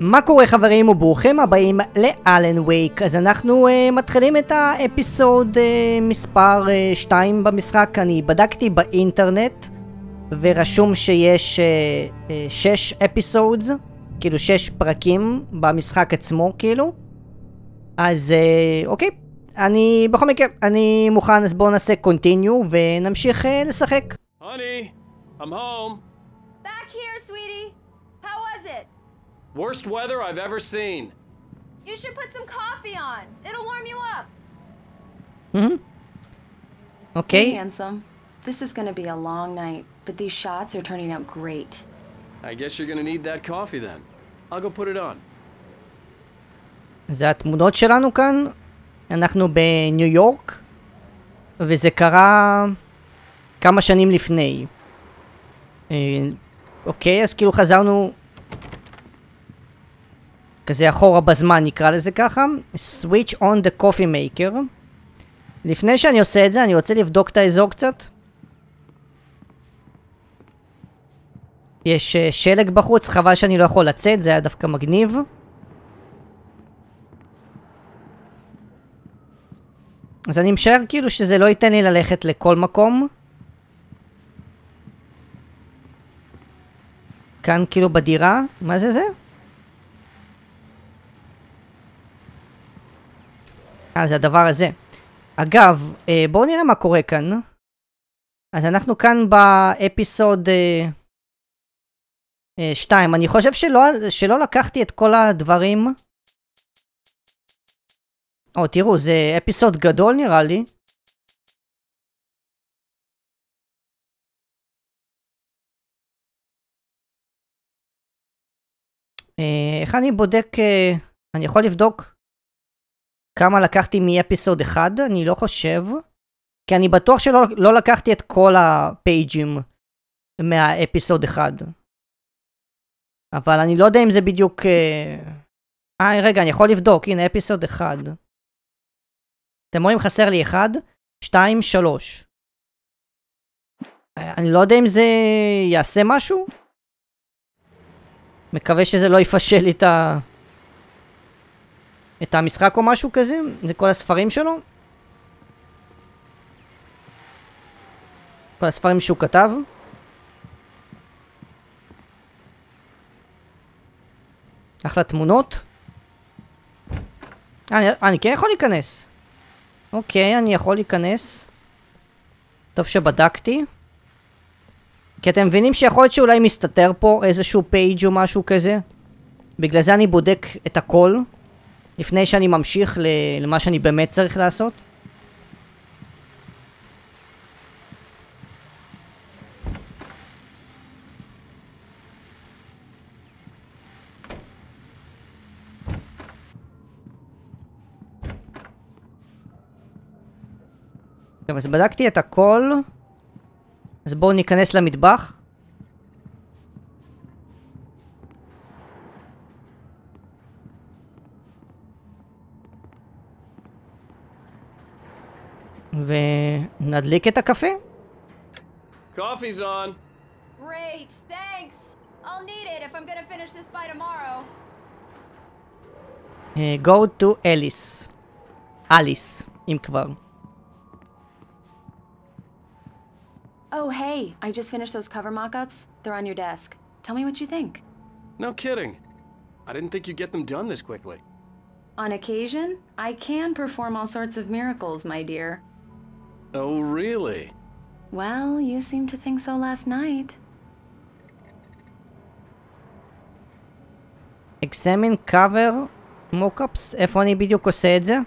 מה קורה חברים וברוכים הבאים לאלן וייק. אז אנחנו מתחילים את האפיסוד מספר 2 במשחק. אני בדקתי באינטרנט ורשום שיש 6 אפיסודס, כאילו 6 פרקים במשחק עצמו כאילו. אז אוקיי, אני בכל מקרה אני מוכן, אז בואו נעשה קונטיניו ונמשיך לשחק. Honey, I'm home. Back here, sweetie. How was it? Worst weather I've ever seen. You should put some coffee on. It'll warm you up. Okay. Hey, handsome. This is gonna be a long night, but these shots are turning out great. I guess you're gonna need that coffee then. I'll go put it on. זה התמונות שלנו כאן. אנחנו בניו יורק, וזה קרה כמה שנים לפני. אוקיי, אז כאילו חזרנו כזה אחורה בזמן, נקרא לזה ככה. Switch on the coffee maker. לפני שאני עושה את זה, אני רוצה לבדוק את האזור קצת. יש שלג בחוץ, חבל שאני לא יכול לצאת, זה היה דווקא מגניב. אז אני משער כאילו שזה לא ייתן לי ללכת לכל מקום. כאן כאילו בדירה, מה זה זה? זה הדבר הזה. אגב, בואו נראה מה קורה כאן. אז אנחנו כאן באפיסוד 2. אני חושב שלא לקחתי את כל הדברים. תראו, זה אפיסוד גדול נראה לי. איך אני בודק? אני יכול לבדוק כמה לקחתי מאפיסוד 1? אני לא חושב. כי אני בטוח שלא לקחתי את כל הפייג'ים מהאפיסוד 1. אבל אני לא יודע אם זה בדיוק... רגע, אני יכול לבדוק. הנה, אפיסוד 1. אתם רואים, חסר לי 1, 2, 3. אני לא יודע אם זה יעשה משהו. מקווה שזה לא יפשל לי את המשחק או משהו כזה. זה כל הספרים שלו. כל הספרים שהוא כתב. אחלה תמונות. אני כן יכול להיכנס. אוקיי, אני יכול להיכנס. טוב שבדקתי. כי אתם מבינים שיכול להיות שאולי מסתתר פה איזשהו פייג' או משהו כזה. בגלל זה אני בודק את הכל. לפני שאני ממשיך למה שאני באמת צריך לעשות. טוב, אז בדקתי את הכל. אז בואו ניכנס למטבח. ונדליק את הקפה. Coffee's on. Great, thanks. I'll need it if I'm gonna finish this by tomorrow. Go to Alice. Alice, אם כבר. Oh, hey, I just finished those cover mock-ups. They're on your desk. Tell me what you think. No kidding. I didn't think you'd get them done this quickly. On occasion, I can perform all sorts of miracles, my dear. Oh, really? Well, you seemed to think so last night. Examine cover mock-ups. איפה אני בדיוק עושה את זה?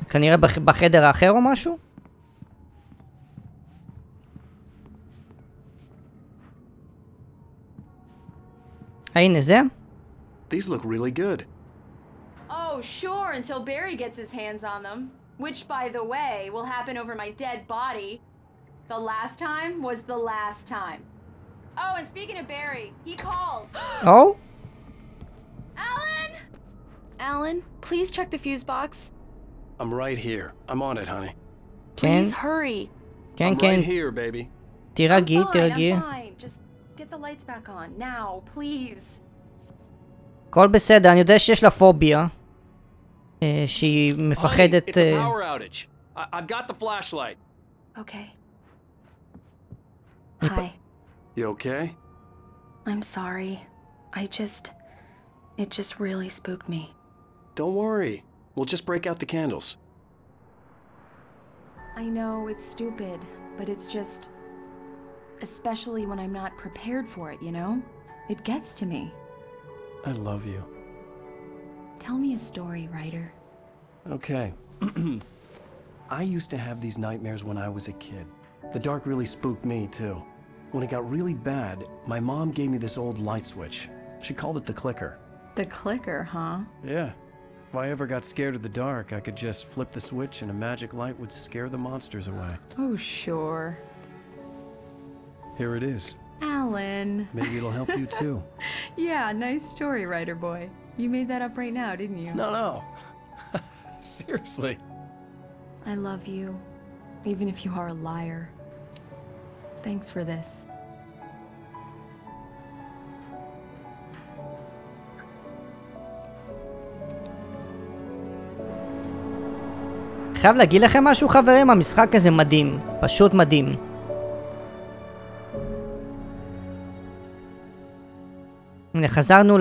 כנראה בחדר האחר או משהו? הנה זה. These look really good. Oh, sure, until Barry gets his hands on them. Which, by the way, will happen over my dead body. The last time was the last time. Oh, and speaking of Barry, he called. Oh? Alan? Alan, please check the fuse box. I'm right here. I'm on it, honey. כן, Please hurry. כן, I'm כן, right here, baby. תירגעי, I'm תירגעי. fine. Just get the lights back on. Now, please. הכל בסדר, אני יודע שיש לה פוביה. שהיא Honey, מפחדת... it's a power outage. I've got the flashlight. Okay. Yep. Hi. You okay? I'm sorry. It just really spooked me. Don't worry. We'll just break out the candles. I know it's stupid, but it's just... Especially when I'm not prepared for it, you know? It gets to me. I love you. Tell me a story, writer. Okay. I used to have these nightmares when I was a kid. The dark really spooked me, too. When it got really bad, my mom gave me this old light switch. She called it the clicker. The clicker, huh? Yeah. If I ever got scared of the dark, I could just flip the switch and a magic light would scare the monsters away. Oh, sure. Here it is. Alan. Maybe it'll help you, too. Yeah, nice story, writer boy. You made that up right now, didn't you? No. Seriously. I love you, even if you are a liar. Thanks for this. חייב להגיד לכם משהו חברים, המשחק הזה מדהים, פשוט מדהים. הנה חזרנו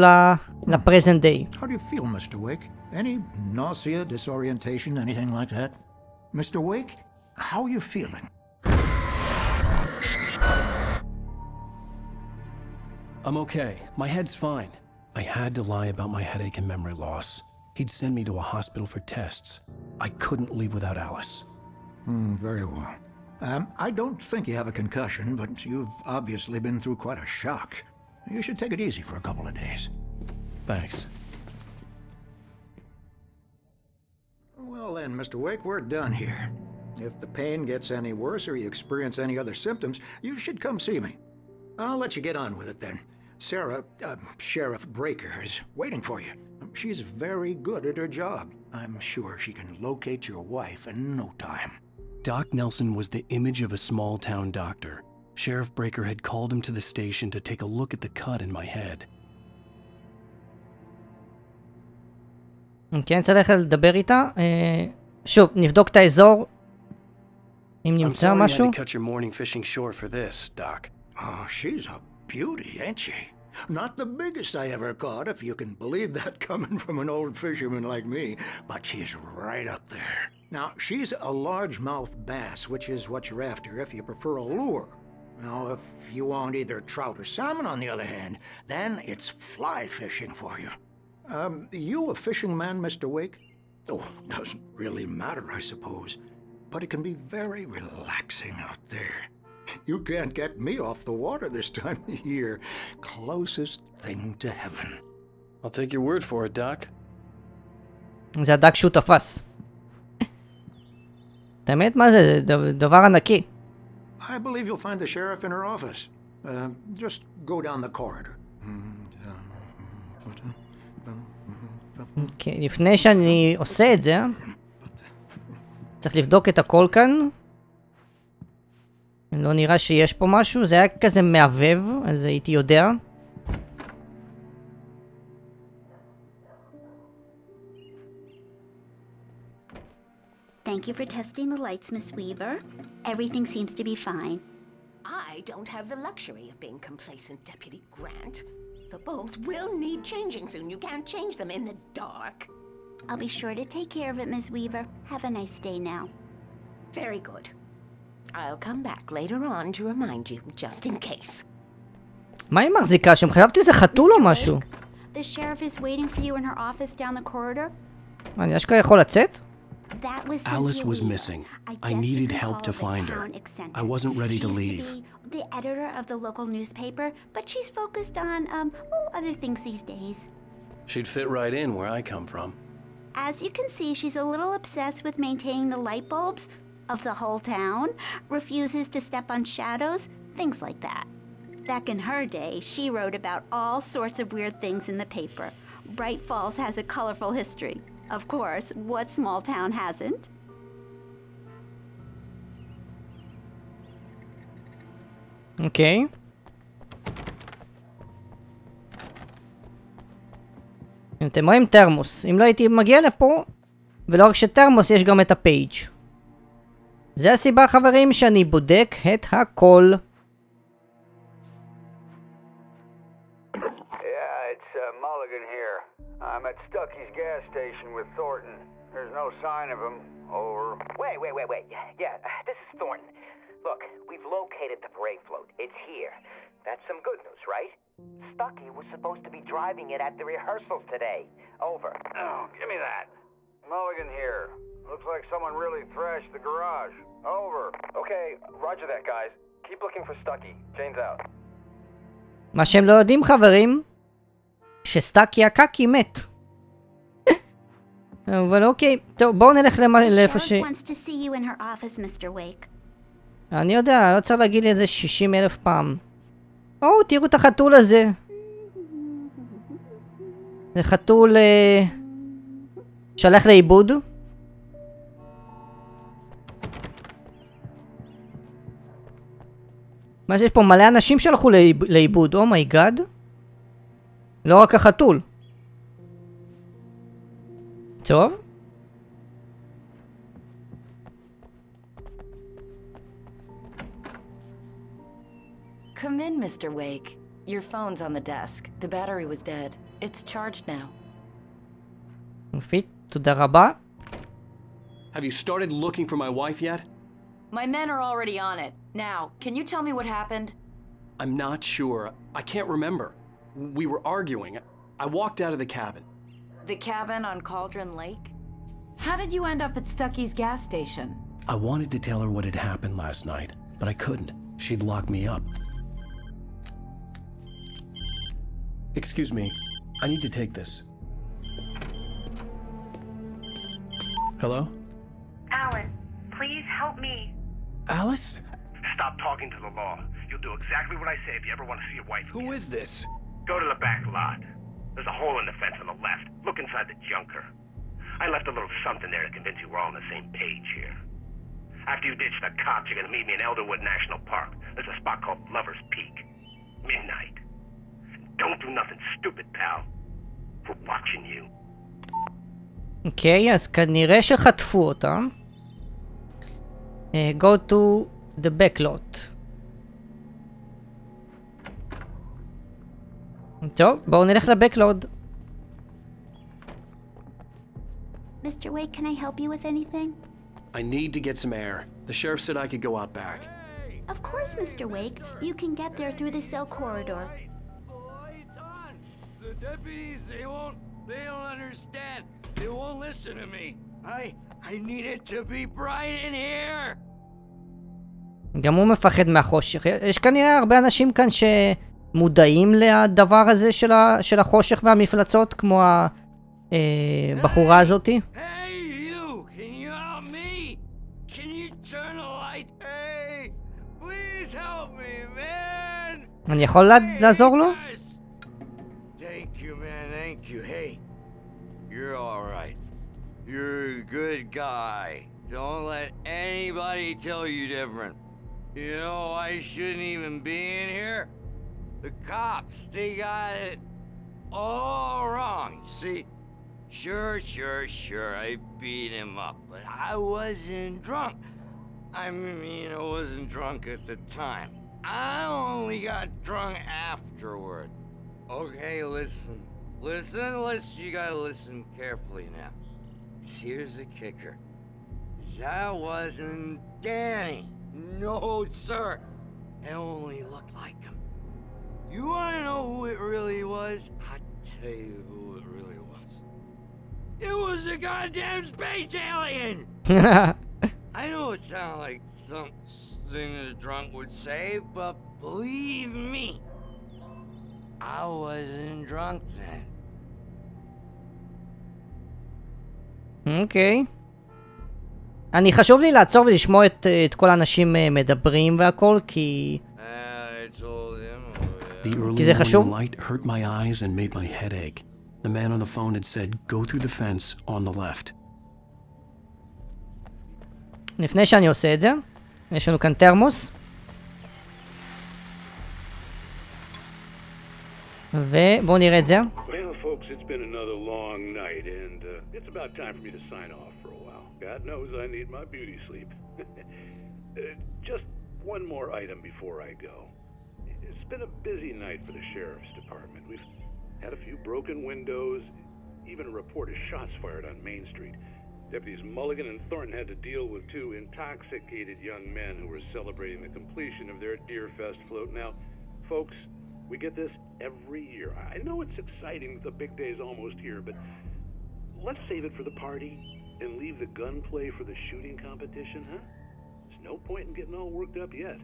לפרזנט דיי. How do you feel, Mr. Wake? Any nausea, disorientation, anything like that? Mr. Wake, how are you feeling? I'm okay. My head's fine. I had to lie about my headache and memory loss. He'd send me to a hospital for tests. I couldn't leave without Alice. Very well. I don't think you have a concussion, but you've obviously been through quite a shock. You should take it easy for a couple of days. Thanks. Well then, Mr. Wake, we're done here. If the pain gets any worse or you experience any other symptoms, you should come see me. I'll let you get on with it then. Sarah, Sheriff Breaker, is waiting for you. She's very good at her job. I'm sure she can locate your wife in no time. Doc Nelson was the image of a small-town doctor. Sheriff Breaker had called him to the station to take a look at the cut in my head. כן, צריך לדבר איתה. שוב, נבדוק את האזור. אם I'm נמצא sorry I משהו. had to cut your morning fishing short for this, Doc. Oh, she's a beauty, ain't she? Not the biggest I ever caught, if you can believe that coming from an old fisherman like me, but she's right up there. Now, she's a largemouth bass, which is what you're after if you prefer a lure. Now, if you want either trout or salmon, on the other hand, then it's fly fishing for you. You a fishing man, Mr. Wake? Oh, doesn't really matter, I suppose. But it can be very relaxing out there. You can't get me off the water this time of year. Closest thing to heaven. I'll take your word for it, Doc. זה הדג שהוא תפס. באמת מה זה? דבר ענקי. I believe you'll find the sheriff in her office. Just go down the corridor. כן, לפני שאני עושה את זה, צריך לבדוק את הכל כאן. לא נראה שיש פה משהו, זה היה כזה מעבב, אז הייתי יודע. Thank you for testing the lights, Miss Weaver. Everything seems to be fine. I don't have the luxury of being complacent, Deputy Grant. The bulbs will need changing soon. You can't change them in the dark. I'll be sure to take care of it, Miss Weaver. Have a nice day now. Very good. I'll come back later on to remind you, just in case. מה היא מחזיקה שם? חשבתי זה חתול או משהו. The sheriff is waiting for you in her office down the corridor. אני אשכרה יכול לצאת? That was Alice Cynthia was Weaver. missing. I guess you needed could help call to the find her. town eccentric. I wasn't ready to She used leave. be the editor of the local newspaper, but she's focused on other things these days. She'd fit right in where I come from. As you can see, she's a little obsessed with maintaining the light bulbs of the whole town, refuses to step on shadows, things like that. Back in her day, she wrote about all sorts of weird things in the paper. Bright Falls has a colorful history. Of course, what small town hasn't? אוקיי. אתם רואים תרמוס. אם לא הייתי מגיע לפה, ולא רק שתרמוס, יש גם את הפייג'. זה הסיבה, חברים, שאני בודק את הכל. Mulligan here. I'm at Stucky's gas station with Thornton. There's no sign of him. Over. Wait. Yeah, this is Thornton. Look, we've located the parade float. It's here. That's some good news, right? Stucky was supposed to be driving it at the rehearsals today. Over. Oh, give me that. Mulligan here. Looks like someone really thrashed the garage. Over. Okay, roger that, guys. Keep looking for Stucky. Jane's out. מה שהם לא יודעים, חברים, שסטאקי הקאקי מת. אבל אוקיי, טוב, בואו נלך לאיפה ש... אני יודע, לא צריך להגיד לי את זה 60,000 פעם. תראו את החתול הזה. זה חתול שהלך לאיבוד. מה שיש פה? מלא אנשים שהלכו לאיבוד, אומייגאד. לא רק החתול. טוב. Come in, Mr. Wake. Your phone's on the desk. The battery was dead. It's charged now. יופי, תודה רבה. Have you started looking for my wife yet? My men are already on it. Now, can you tell me what happened? I'm not sure. I can't remember. We were arguing. I walked out of the cabin. The cabin on Cauldron Lake? How did you end up at Stucky's gas station? I wanted to tell her what had happened last night, but I couldn't. She'd locked me up. Excuse me. I need to take this. Hello? Alan, please help me. Alice? Stop talking to the law. You'll do exactly what I say if you ever want to see your wife again. Who is this? Go to the back lot. There's a hole in the fence on the left. Look inside the junker. I left a little something there to convince you we're all on the same page here. After you ditch the cops, you're gonna meet me in Elderwood National Park. There's a spot called Lover's Peak. Midnight. Don't do nothing stupid, pal. We're watching you. אוקיי, אז כנראה שחטפו אותם. Go to the back lot. טוב, בואו נלך לבקלוד. Mr. Wake, can I help you with anything? I need to get some air. The sheriff said I could go out back. Of course, Mr. Wake. You can get there through the cell corridor. The deputies, they don't understand. They won't listen to me. I need it to be bright in here. גם הוא מפחד מהחושך. יש כנראה הרבה אנשים כאן שמודעים לדבר הזה של החושך והמפלצות, כמו הבחורה הזאתי. Hey, you! Can you help me? Can you turn the light? Hey, please help me, man! אני יכול לעזור לו? Thank you, man. Thank you. Hey, you're all right. You're a good guy. Don't let anybody tell you different. You know, I shouldn't even be in here. The cops, they got it all wrong. See, sure, I beat him up, but I wasn't drunk. I mean, I wasn't drunk at the time. I only got drunk afterward. Okay, listen, you gotta listen carefully now. Here's the kicker. That wasn't Danny. No, sir. It only looked like him. You wanna know who it really was? I'll tell you who it really was. It was a goddamn space alien! I know it sounds like something a drunk would say, but believe me, I wasn't drunk then. אוקיי. אני חשוב לי לעצור ולשמוע את כל האנשים מדברים והכל, כי... The early morning light hurt my eyes and made my head ache. The man on the phone had said, go through the fence on the left. לפני שאני עושה את זה, יש לנו כאן תרמוס. ובואו נראה את זה. Well, folks, it's been another long night, and it's about time for me to sign off for a while. God knows I need my beauty sleep. Just one more item before I go. It's been a busy night for the sheriff's department. We've had a few broken windows, even a report of shots fired on Main Street. Deputies Mulligan and Thornton had to deal with two intoxicated young men who were celebrating the completion of their Deerfest float. Now, folks, we get this every year. I know it's exciting that the big day's almost here, but let's save it for the party and leave the gunplay for the shooting competition, huh? There's no point in getting all worked up yet.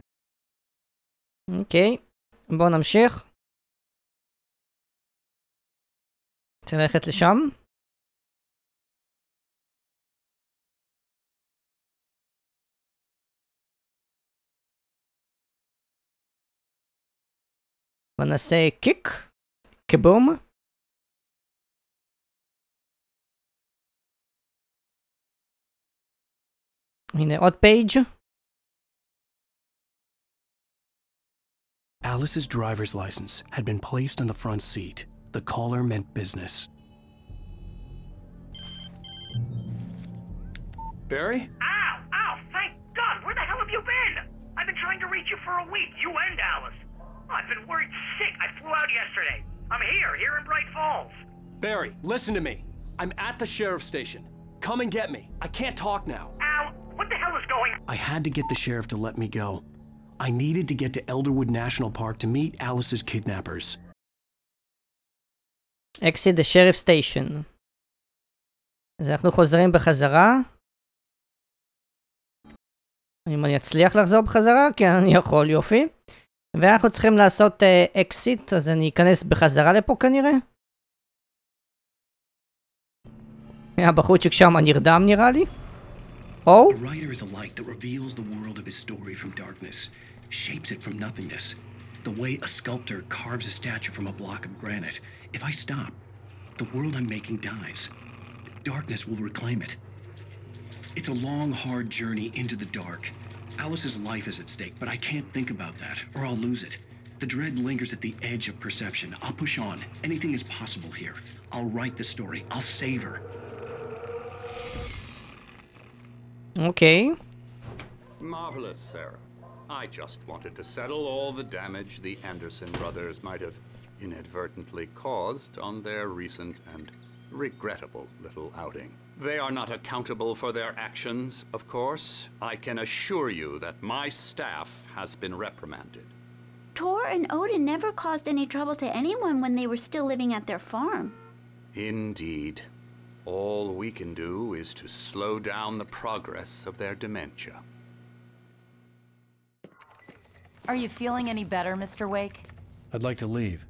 אוקיי, בואו נמשיך. רוצה ללכת לשם? ונעשה קיק, כבום. הנה עוד פייג'. Alice's driver's license had been placed on the front seat. The caller meant business. Barry? Ow! Ow! Thank God! Where the hell have you been? I've been trying to reach you for a week, you and Alice. I've been worried sick. I flew out yesterday. I'm here in Bright Falls. Barry, listen to me. I'm at the sheriff's station. Come and get me. I can't talk now. Al, what the hell is going on? I had to get the sheriff to let me go. I needed to get to Elderwood National Park to meet Alice's kidnappers. Exit the sheriff's station. אז אנחנו חוזרים בחזרה. אם אני אצליח לחזור בחזרה, כן אני יכול, יופי. ואנחנו צריכים לעשות אקסיט, אז אני אכנס בחזרה לפה כנראה. הבחורצ'יק שם נרדם נראה לי. Oh? A writer is a light that reveals the world of his story from darkness, shapes it from nothingness. The way a sculptor carves a statue from a block of granite. If I stop, the world I'm making dies. Darkness will reclaim it. It's a long, hard journey into the dark. Alice's life is at stake, but I can't think about that, or I'll lose it. The dread lingers at the edge of perception. I'll push on. Anything is possible here. I'll write the story. I'll save her. Okay. Marvelous, Sarah. I just wanted to settle all the damage the Anderson brothers might have inadvertently caused on their recent and regrettable little outing. They are not accountable for their actions, of course. I can assure you that my staff has been reprimanded. Tor and Odin never caused any trouble to anyone when they were still living at their farm. Indeed. All we can do is to slow down the progress of their dementia. Are you feeling any better, Mr. Wake? I'd like to leave.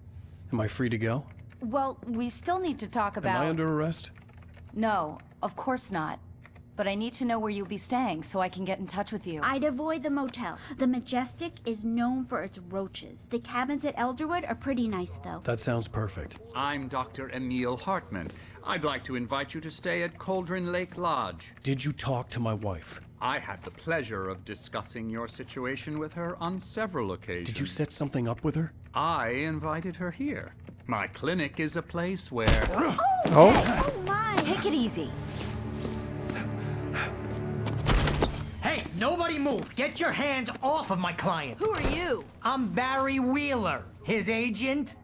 Am I free to go? Well, we still need to talk about... Am I under arrest? No, of course not. But I need to know where you'll be staying so I can get in touch with you. I'd avoid the motel. The Majestic is known for its roaches. The cabins at Elderwood are pretty nice, though. That sounds perfect. I'm Dr. Emil Hartman. I'd like to invite you to stay at Cauldron Lake Lodge. Did you talk to my wife? I had the pleasure of discussing your situation with her on several occasions. Did you set something up with her? I invited her here. My clinic is a place where... Oh my! Take it easy. Hey, nobody move! Get your hands off of my client! Who are you? I'm Barry Wheeler, his agent.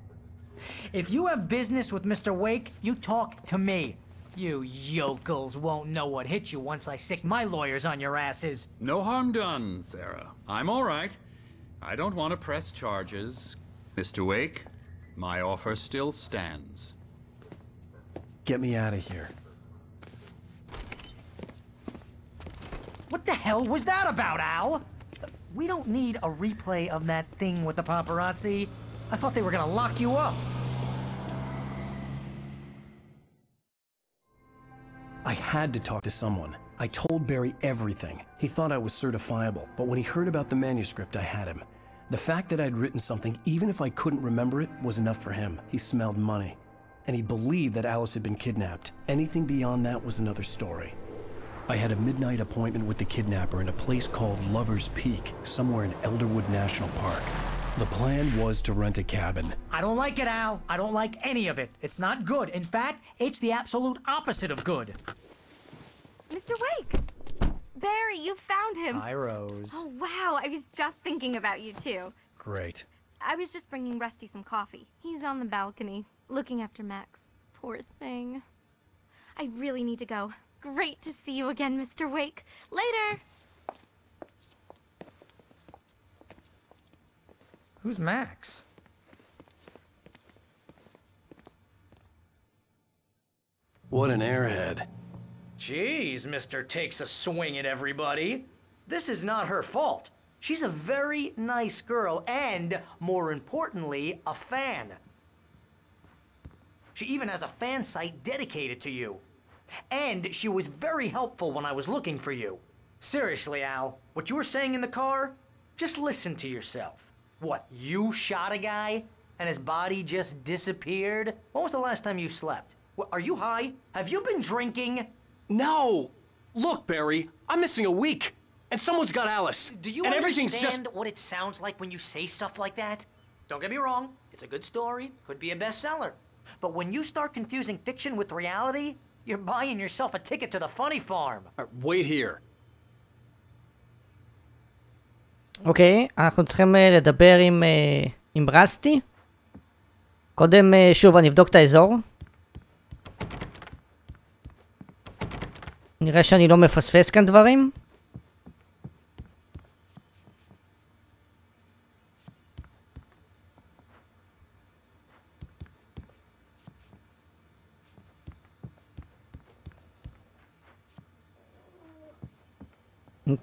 If you have business with Mr. Wake, you talk to me. You yokels won't know what hit you once I sick my lawyers on your asses. No harm done, Sarah. I'm all right. I don't want to press charges. Mr. Wake, my offer still stands. Get me out of here. What the hell was that about, Al? We don't need a replay of that thing with the paparazzi. I thought they were gonna lock you up. I had to talk to someone. I told Barry everything. He thought I was certifiable, but when he heard about the manuscript, I had him. The fact that I'd written something, even if I couldn't remember it, was enough for him. He smelled money. and he believed that Alice had been kidnapped. Anything beyond that was another story. I had a midnight appointment with the kidnapper in a place called Lover's Peak, somewhere in Elderwood National Park. The plan was to rent a cabin. I don't like it, Al. I don't like any of it. It's not good. In fact, it's the absolute opposite of good. Mr. Wake! Barry, you found him! Hi, Rose. Oh, wow. I was just thinking about you, too. Great. I was just bringing Rusty some coffee. He's on the balcony, looking after Max. Poor thing. I really need to go. Great to see you again, Mr. Wake. Later! Who's Max? What an airhead. Jeez, Mr. Takes a swing at everybody. This is not her fault. She's a very nice girl and, more importantly, a fan. She even has a fan site dedicated to you. And she was very helpful when I was looking for you. Seriously, Al, what you were saying in the car? Just listen to yourself. What, you shot a guy and his body just disappeared? When was the last time you slept? What, are you high? Have you been drinking? No! Look, Barry, I'm missing a week, and someone's got Alice. Do you understand what it sounds like when you say stuff like that? Don't get me wrong, it's a good story, could be a bestseller. But when you start confusing fiction with reality, you're buying yourself a ticket to the funny farm. Wait here. אוקיי, אנחנו צריכים לדבר עם רסטי. קודם, שוב, אני אבדוק את האזור. נראה שאני לא מפספס כאן דברים.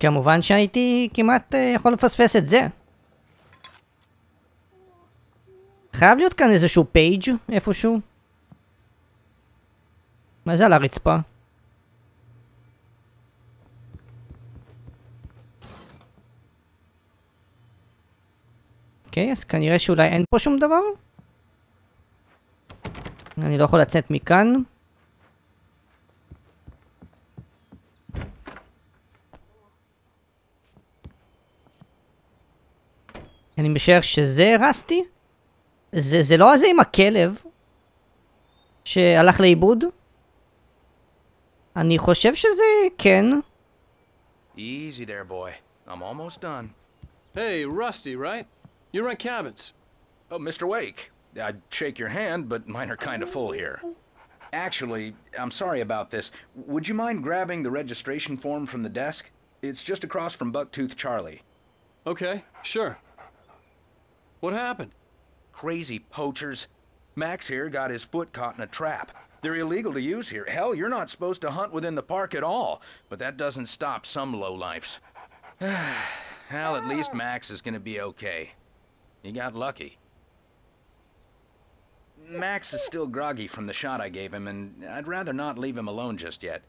כמובן שהייתי כמעט יכול לפספס את זה. חייב להיות כאן איזשהו פייג' איפשהו. מה זה על הרצפה? אוקיי, אז כנראה שאולי אין פה שום דבר. אני לא יכול לצאת מכאן. אני משער שזה רסטי? זה לא הזה עם הכלב שהלך לאיבוד? אני חושב שזה כן. Easy there, boy. I'm almost done. Hey, Rusty, right? You rent cabins. Oh, Mr. Wake. I'd shake your hand, but mine are kind of full here. Actually, I'm sorry about this. Would you mind grabbing the registration form from the desk? It's just across from Bucktooth Charlie. Okay, sure. What happened? Crazy poachers. Max here got his foot caught in a trap. They're illegal to use here. Hell, you're not supposed to hunt within the park at all. But that doesn't stop some lowlifes. Well, at least Max is gonna be okay. You got lucky. Max is still groggy from the shot I gave him, and I'd rather not leave him alone just yet.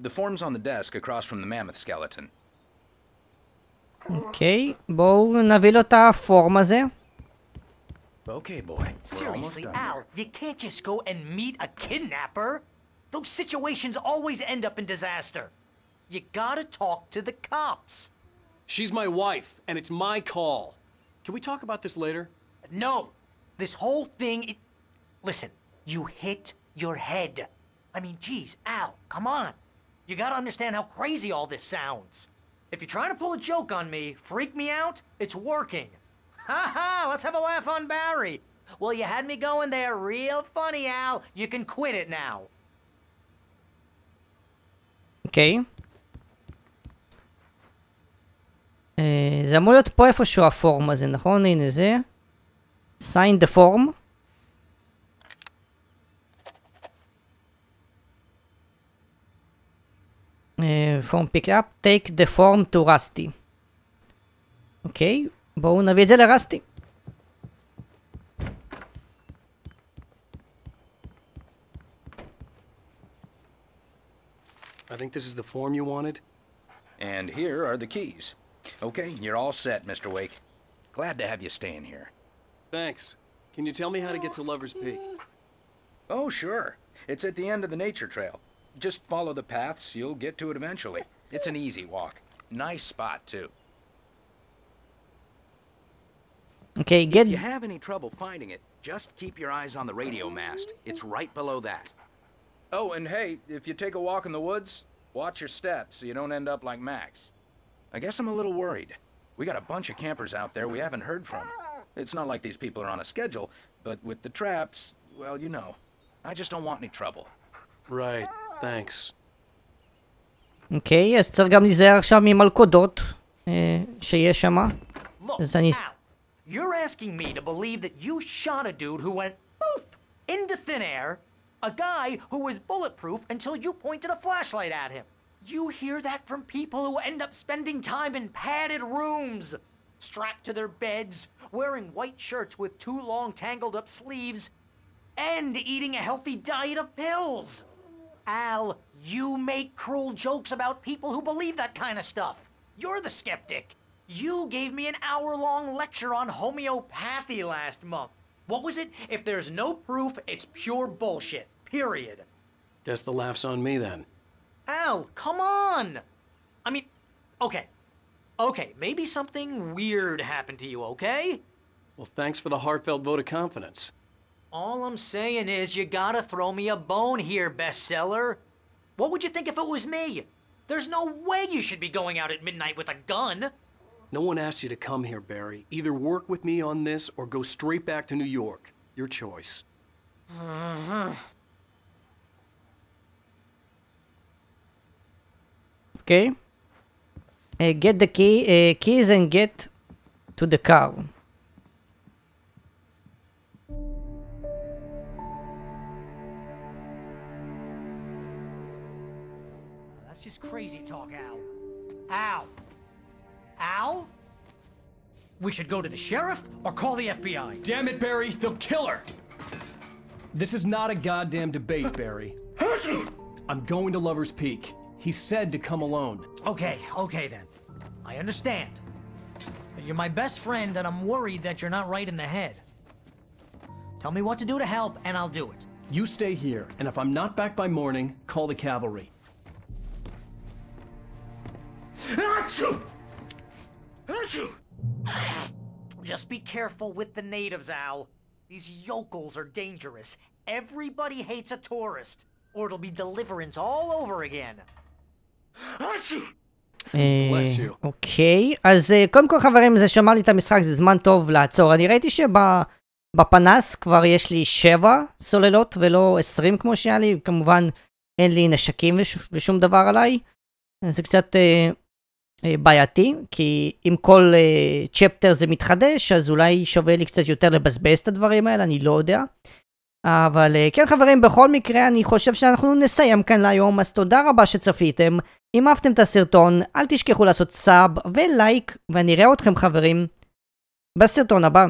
The form's on the desk across from the mammoth skeleton. Okay, בואו נביא לו את הפורם הזה. Okay, boy. Seriously, Al, you can't just go and meet a kidnapper. Those situations always end up in disaster. You gotta talk to the cops. She's my wife, and it's my call. Can we talk about this later? No. This whole thing... Listen, you hit your head. I mean, geez, Al, come on. You gotta understand how crazy all this sounds. If you're trying to pull a joke on me, freak me out, it's working. Ha ha, let's have a laugh on Barry. Well, you had me going there real funny, Al. You can quit it now. אוקיי. זה אמור להיות פה איפשהו הפורם הזה, נכון? הנה זה. Sign the form. Form pick up, take the form to Rusty. אוקיי, בואו נביא את זה לרסטי. I think this is the form you wanted. And here are the keys. Okay, you're all set, Mr. Wake. Glad to have you staying here. Thanks. Can you tell me how to get to Lover's Peak? Oh, sure. It's at the end of the nature trail. Just follow the paths, you'll get to it eventually. It's an easy walk. Nice spot, too. Okay, If you have any trouble finding it, just keep your eyes on the radio mast. It's right below that. Oh, and hey, if you take a walk in the woods, watch your steps so you don't end up like Max. I guess I'm a little worried. We got a bunch of campers out there we haven't heard from. It's not like these people are on a schedule, but with the traps, well, you know. I just don't want any trouble. Right, thanks. אוקיי, אז צריך גם להיזהר עכשיו ממלכודות שיש שם. Look, Al, you're asking me to believe that you shot a dude who went poof into thin air, a guy who was bulletproof until you pointed a flashlight at him. You hear that from people who end up spending time in padded rooms, strapped to their beds, wearing white shirts with too long tangled up sleeves, and eating a healthy diet of pills. Al, you make cruel jokes about people who believe that kind of stuff. You're the skeptic. You gave me an hour-long lecture on homeopathy last month. What was it? If there's no proof, it's pure bullshit. Period. Guess the laugh's on me then. Al, come on! I mean, okay. Okay, maybe something weird happened to you, okay? Well, thanks for the heartfelt vote of confidence. All I'm saying is you gotta throw me a bone here, bestseller. What would you think if it was me? There's no way you should be going out at midnight with a gun. No one asked you to come here, Barry. Either work with me on this or go straight back to New York. Your choice. Okay. Get the keys and get to the car. That's just crazy talk, Al. Al? Al? We should go to the sheriff or call the FBI. Damn it, Barry, they'll kill her! This is not a goddamn debate, Barry. I'm going to Lover's Peak. He said to come alone. Okay then. I understand. You're my best friend and I'm worried that you're not right in the head. Tell me what to do to help and I'll do it. You stay here, and if I'm not back by morning, call the cavalry. Achoo! Achoo! Just be careful with the natives, Al. These yokels are dangerous. Everybody hates a tourist, or it'll be deliverance all over again. אוקיי, אז קודם כל חברים, זה שמע לי את המשחק, זה זמן טוב לעצור. אני ראיתי שבפנס כבר יש לי 7 סוללות ולא 20 כמו שהיה לי. כמובן אין לי נשקים ושום דבר עליי. זה קצת בעייתי, כי אם כל צ'פטר זה מתחדש, אז אולי שווה לי קצת יותר לבזבז את הדברים האלה, אני לא יודע. אבל כן חברים, בכל מקרה אני חושב שאנחנו נסיים כאן להיום, אז תודה רבה שצפיתם. אם אהבתם את הסרטון, אל תשכחו לעשות סאב ולייק, ואני אראה אתכם חברים בסרטון הבא.